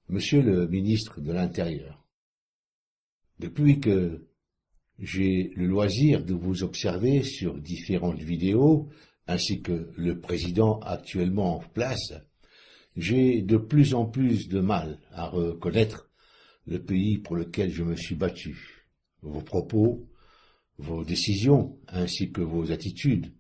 Monsieur le ministre de l'Intérieur, depuis que j'ai le loisir de vous observer sur différentes vidéos, ainsi que le président actuellement en place, j'ai de plus en plus de mal à reconnaître le pays pour lequel je me suis battu. Vos propos, vos décisions, ainsi que vos attitudes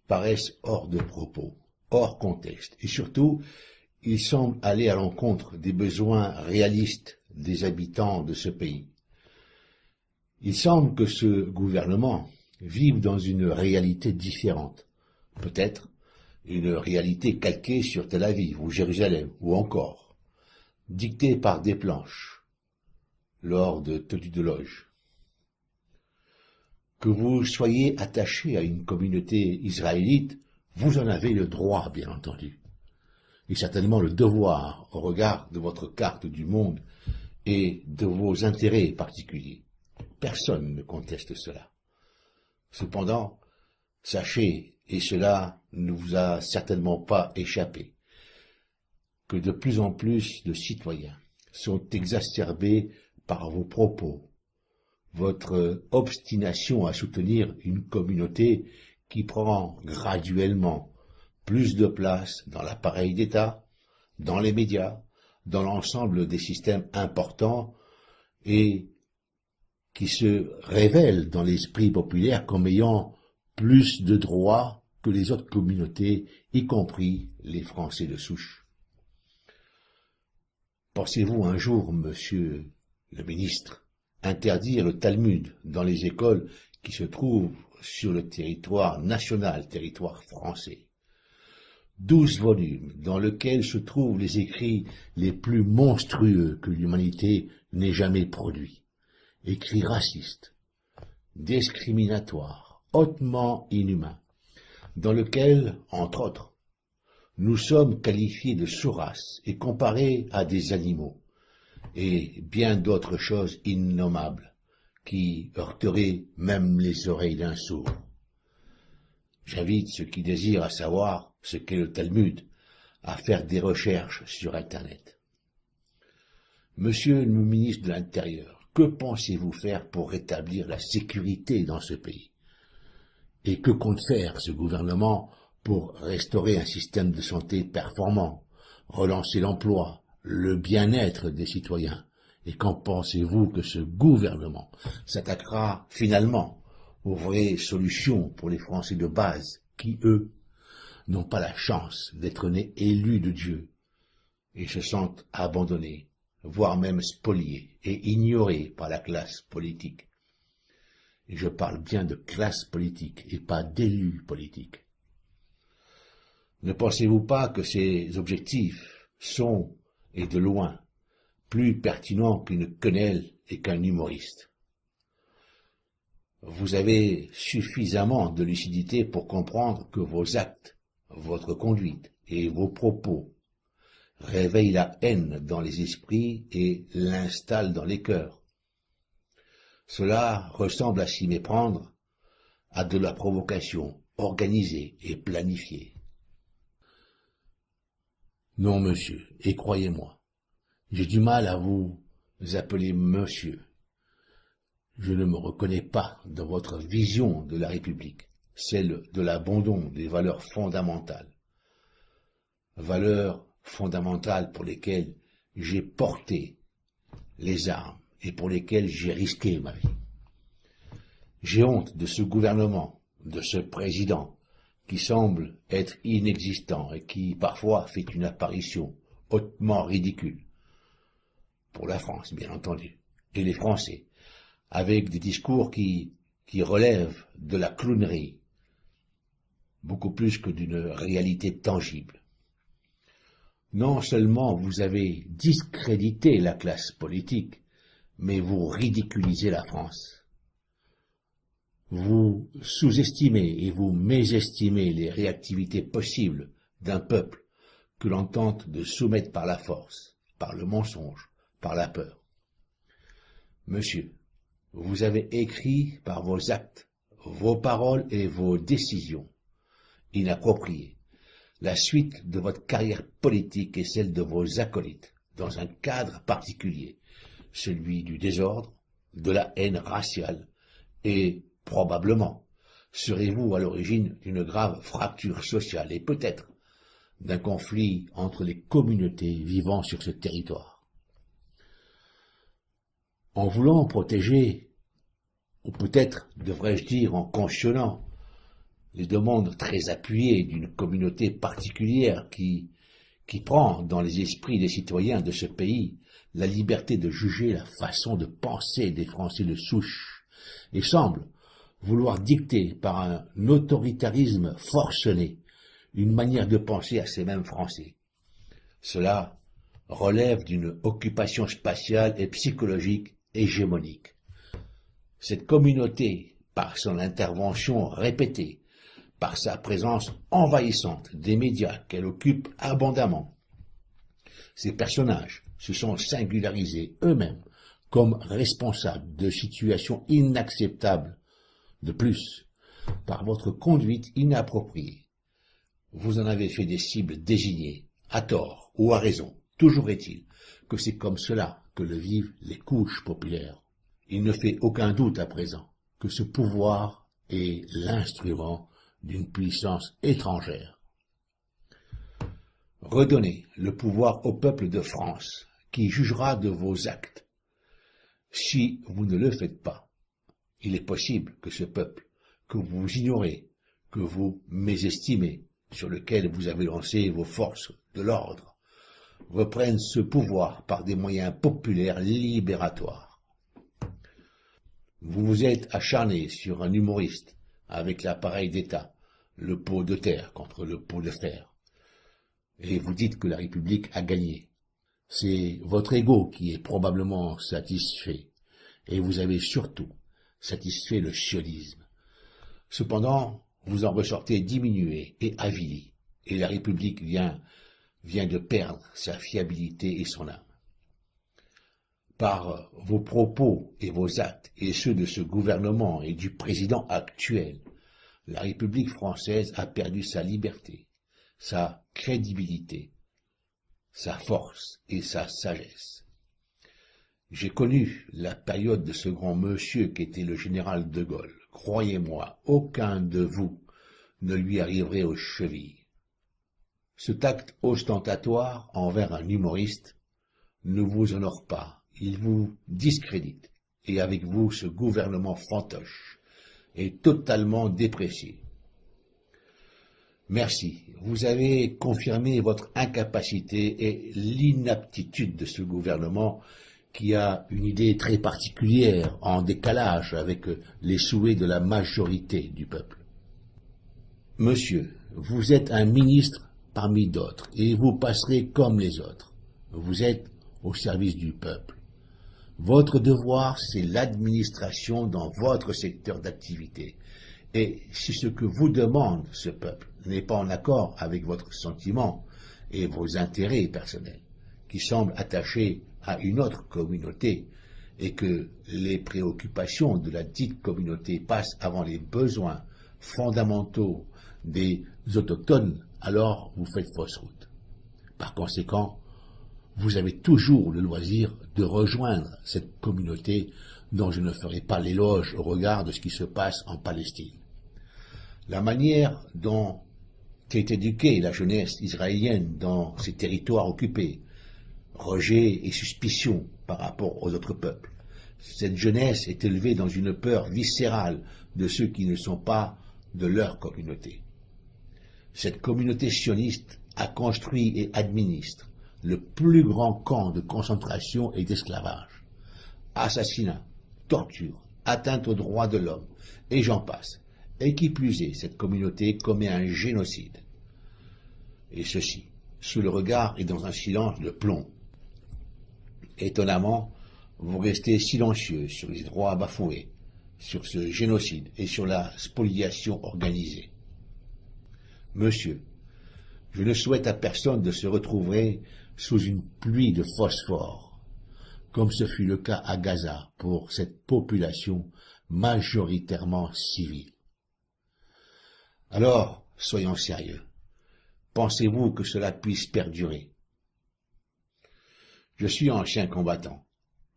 paraissent hors de propos, hors contexte, et surtout, ils semblent aller à l'encontre des besoins réalistes des habitants de ce pays. Il semble que ce gouvernement vive dans une réalité différente, peut-être une réalité calquée sur Tel Aviv ou Jérusalem, ou encore dictée par des planches lors de tenues de loge. Que vous soyez attaché à une communauté israélite, vous en avez le droit, bien entendu, et certainement le devoir au regard de votre carte du monde et de vos intérêts particuliers. Personne ne conteste cela. Cependant, sachez, et cela ne vous a certainement pas échappé, que de plus en plus de citoyens sont exacerbés par vos propos, votre obstination à soutenir une communauté qui prend graduellement plus de place dans l'appareil d'État, dans les médias, dans l'ensemble des systèmes importants et qui se révèle dans l'esprit populaire comme ayant plus de droits que les autres communautés, y compris les Français de souche. Pensez-vous un jour, monsieur le ministre, interdire le Talmud dans les écoles qui se trouvent sur le territoire national, territoire français? 12 volumes dans lesquels se trouvent les écrits les plus monstrueux que l'humanité n'ait jamais produits. Écrits racistes, discriminatoires, hautement inhumains, dans lesquels, entre autres, nous sommes qualifiés de sous-races et comparés à des animaux, et bien d'autres choses innommables, qui heurteraient même les oreilles d'un sourd. J'invite ceux qui désirent à savoir ce qu'est le Talmud à faire des recherches sur Internet. Monsieur le ministre de l'Intérieur, que pensez-vous faire pour rétablir la sécurité dans ce pays? Et que compte faire ce gouvernement pour restaurer un système de santé performant, relancer l'emploi, le bien-être des citoyens? Et quand pensez-vous que ce gouvernement s'attaquera finalement aux vraies solutions pour les Français de base qui, eux, n'ont pas la chance d'être nés élus de Dieu et se sentent abandonnés, voire même spoliés et ignorés par la classe politique. Et je parle bien de classe politique et pas d'élus politiques. Ne pensez-vous pas que ces objectifs sont, et de loin, plus pertinents qu'une quenelle et qu'un humoriste? Vous avez suffisamment de lucidité pour comprendre que vos actes, votre conduite et vos propos réveillent la haine dans les esprits et l'installent dans les cœurs. Cela ressemble à s'y méprendre à de la provocation organisée et planifiée. Non, monsieur, et croyez-moi, j'ai du mal à vous appeler monsieur. Je ne me reconnais pas dans votre vision de la République, celle de l'abandon des valeurs fondamentales. Valeurs fondamentales pour lesquelles j'ai porté les armes et pour lesquelles j'ai risqué ma vie. J'ai honte de ce gouvernement, de ce président, qui semble être inexistant et qui parfois fait une apparition hautement ridicule. Pour la France, bien entendu, et les Français, avec des discours qui relèvent de la clownerie, beaucoup plus que d'une réalité tangible. Non seulement vous avez discrédité la classe politique, mais vous ridiculisez la France. Vous sous-estimez et vous mésestimez les réactivités possibles d'un peuple que l'on tente de soumettre par la force, par le mensonge, par la peur. Monsieur, vous avez écrit par vos actes, vos paroles et vos décisions inappropriées la suite de votre carrière politique et celle de vos acolytes, dans un cadre particulier, celui du désordre, de la haine raciale, et probablement serez-vous à l'origine d'une grave fracture sociale et peut-être d'un conflit entre les communautés vivant sur ce territoire. En voulant protéger, ou peut-être devrais-je dire en cautionnant, les demandes très appuyées d'une communauté particulière qui prend dans les esprits des citoyens de ce pays la liberté de juger la façon de penser des Français de souche et semble vouloir dicter par un autoritarisme forcené une manière de penser à ces mêmes Français. Cela relève d'une occupation spatiale et psychologique hégémonique. Cette communauté, par son intervention répétée, par sa présence envahissante des médias qu'elle occupe abondamment, ces personnages se sont singularisés eux-mêmes comme responsables de situations inacceptables. De plus, par votre conduite inappropriée, vous en avez fait des cibles désignées, à tort ou à raison. Toujours est-il que c'est comme cela que le vivent les couches populaires. Il ne fait aucun doute à présent que ce pouvoir est l'instrument d'une puissance étrangère. Redonnez le pouvoir au peuple de France, qui jugera de vos actes. Si vous ne le faites pas, il est possible que ce peuple, que vous ignorez, que vous mésestimez, sur lequel vous avez lancé vos forces de l'ordre, reprenne ce pouvoir par des moyens populaires libératoires. Vous vous êtes acharné sur un humoriste avec l'appareil d'État, le pot de terre contre le pot de fer, et vous dites que la République a gagné. C'est votre ego qui est probablement satisfait, et vous avez surtout satisfait le sionisme. Cependant, vous en ressortez diminué et avili, et la République vient de perdre sa fiabilité et son âme. Par vos propos et vos actes, et ceux de ce gouvernement et du président actuel, la République française a perdu sa liberté, sa crédibilité, sa force et sa sagesse. J'ai connu la période de ce grand monsieur qu'était le général de Gaulle. Croyez-moi, aucun de vous ne lui arriverait aux chevilles. Ce tact ostentatoire envers un humoriste ne vous honore pas, il vous discrédite, et avec vous ce gouvernement fantoche est totalement déprécié. Merci, vous avez confirmé votre incapacité et l'inaptitude de ce gouvernement qui a une idée très particulière, en décalage avec les souhaits de la majorité du peuple. Monsieur, vous êtes un ministre parmi d'autres, et vous passerez comme les autres. Vous êtes au service du peuple. Votre devoir, c'est l'administration dans votre secteur d'activité. Et si ce que vous demande ce peuple n'est pas en accord avec votre sentiment et vos intérêts personnels, qui semblent attachés à une autre communauté, et que les préoccupations de la dite communauté passent avant les besoins fondamentaux des autochtones, alors vous faites fausse route. Par conséquent, vous avez toujours le loisir de rejoindre cette communauté dont je ne ferai pas l'éloge au regard de ce qui se passe en Palestine. La manière dont est éduquée la jeunesse israélienne dans ces territoires occupés, rejet et suspicion par rapport aux autres peuples. Cette jeunesse est élevée dans une peur viscérale de ceux qui ne sont pas de leur communauté. Cette communauté sioniste a construit et administre le plus grand camp de concentration et d'esclavage. Assassinat, torture, atteinte aux droits de l'homme, et j'en passe. Et qui plus est, cette communauté commet un génocide. Et ceci, sous le regard et dans un silence de plomb. Étonnamment, vous restez silencieux sur les droits bafoués, sur ce génocide et sur la spoliation organisée. Monsieur, je ne souhaite à personne de se retrouver sous une pluie de phosphore, comme ce fut le cas à Gaza pour cette population majoritairement civile. Alors, soyons sérieux. Pensez-vous que cela puisse perdurer? Je suis ancien combattant.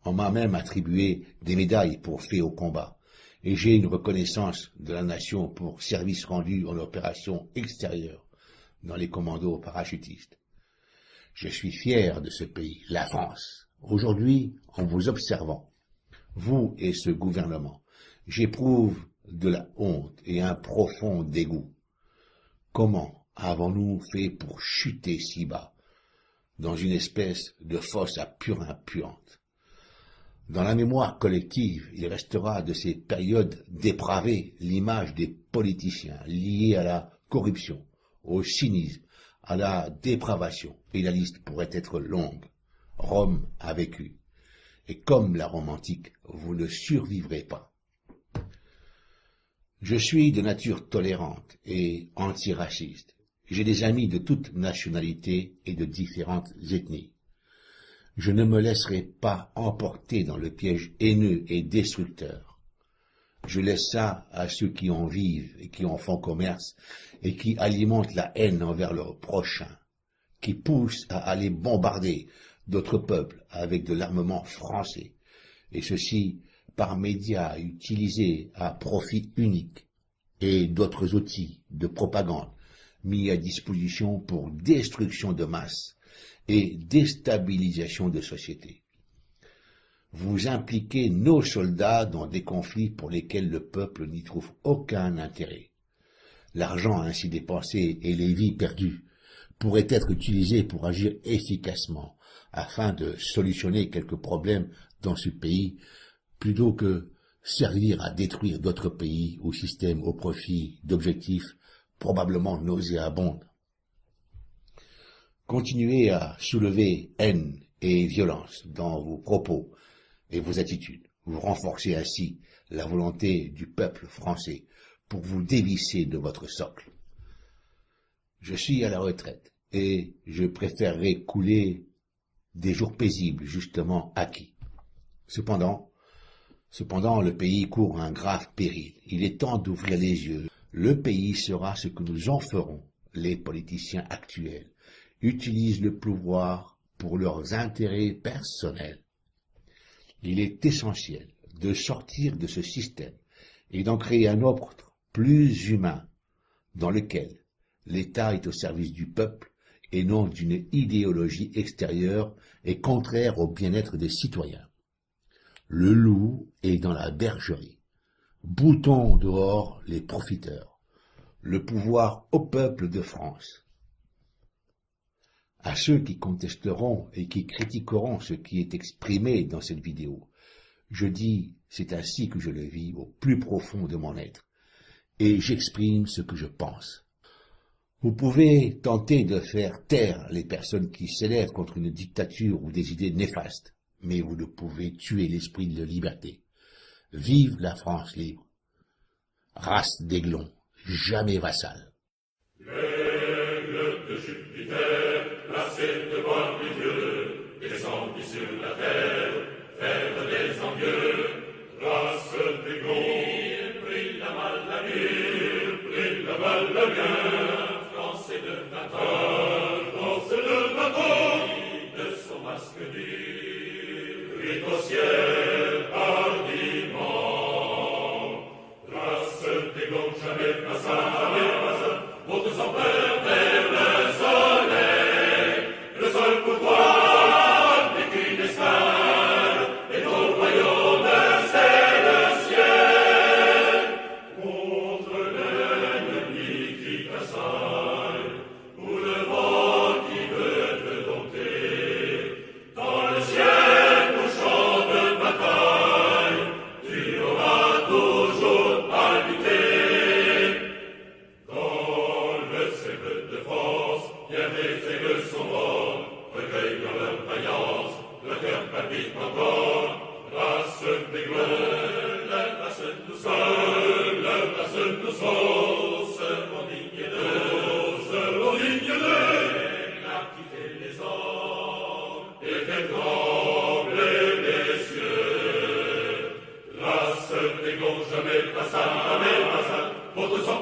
On m'a même attribué des médailles pour faits au combat, et j'ai une reconnaissance de la nation pour service rendu en opération extérieure dans les commandos parachutistes. Je suis fier de ce pays, la France. Aujourd'hui, en vous observant, vous et ce gouvernement, j'éprouve de la honte et un profond dégoût. Comment avons-nous fait pour chuter si bas, dans une espèce de fosse à purin puante? Dans la mémoire collective, il restera de ces périodes dépravées l'image des politiciens liés à la corruption, au cynisme, à la dépravation, et la liste pourrait être longue. Rome a vécu, et comme la Rome antique, vous ne survivrez pas. Je suis de nature tolérante et antiraciste. J'ai des amis de toutes nationalités et de différentes ethnies. Je ne me laisserai pas emporter dans le piège haineux et destructeur. Je laisse ça à ceux qui en vivent et qui en font commerce et qui alimentent la haine envers leurs prochains, qui poussent à aller bombarder d'autres peuples avec de l'armement français, et ceci par médias utilisés à profit unique, et d'autres outils de propagande mis à disposition pour destruction de masse et déstabilisation de société. Vous impliquez nos soldats dans des conflits pour lesquels le peuple n'y trouve aucun intérêt. L'argent ainsi dépensé et les vies perdues pourraient être utilisés pour agir efficacement afin de solutionner quelques problèmes dans ce pays plutôt que servir à détruire d'autres pays ou systèmes au profit d'objectifs probablement nauséabonds. Continuez à soulever haine et violence dans vos propos et vos attitudes. Vous renforcez ainsi la volonté du peuple français pour vous dévisser de votre socle. Je suis à la retraite et je préférerais couler des jours paisibles justement acquis. Cependant, le pays court un grave péril. Il est temps d'ouvrir les yeux. Le pays sera ce que nous en ferons. Les politiciens actuels utilisent le pouvoir pour leurs intérêts personnels. Il est essentiel de sortir de ce système et d'en créer un autre, plus humain, dans lequel l'État est au service du peuple et non d'une idéologie extérieure et contraire au bien-être des citoyens. Le loup est dans la bergerie. Boutons dehors les profiteurs. Le pouvoir au peuple de France. À ceux qui contesteront et qui critiqueront ce qui est exprimé dans cette vidéo, je dis, c'est ainsi que je le vis au plus profond de mon être, et j'exprime ce que je pense. Vous pouvez tenter de faire taire les personnes qui s'élèvent contre une dictature ou des idées néfastes, mais vous ne pouvez tuer l'esprit de liberté. Vive la France libre. Race d'aiglons, jamais vassal. L'aigle de Jupiter, placé devant les dieux, descendit sur la terre, faire des envieux. Race d'aiglons, pris la balle à mur, pris la balle à bien, Français de 20 ans, Français de 20 ans, de son masque dur, prit au ciel hardiment. Race d'aiglons, jamais passant, monte sans peur vers le soleil, le seul pouvoir n'est qu'une escale, et ton royaume c'est le ciel. Contre l'ennemi qui t'assaille, ou le vent qui veut te dompter, dans le ciel couchant de bataille, tu auras toujours à lutter. Dans le cercle de France, bien des aigles sont morts, recueillent dans leur vaillance, le cœur palpite encore. Race d'aiglons, la race nous sommes, la race nous sommes, seront dignes d'eux, la quitter les hommes, et fait trembler les cieux. Race d'aiglons, jamais passant, votre sang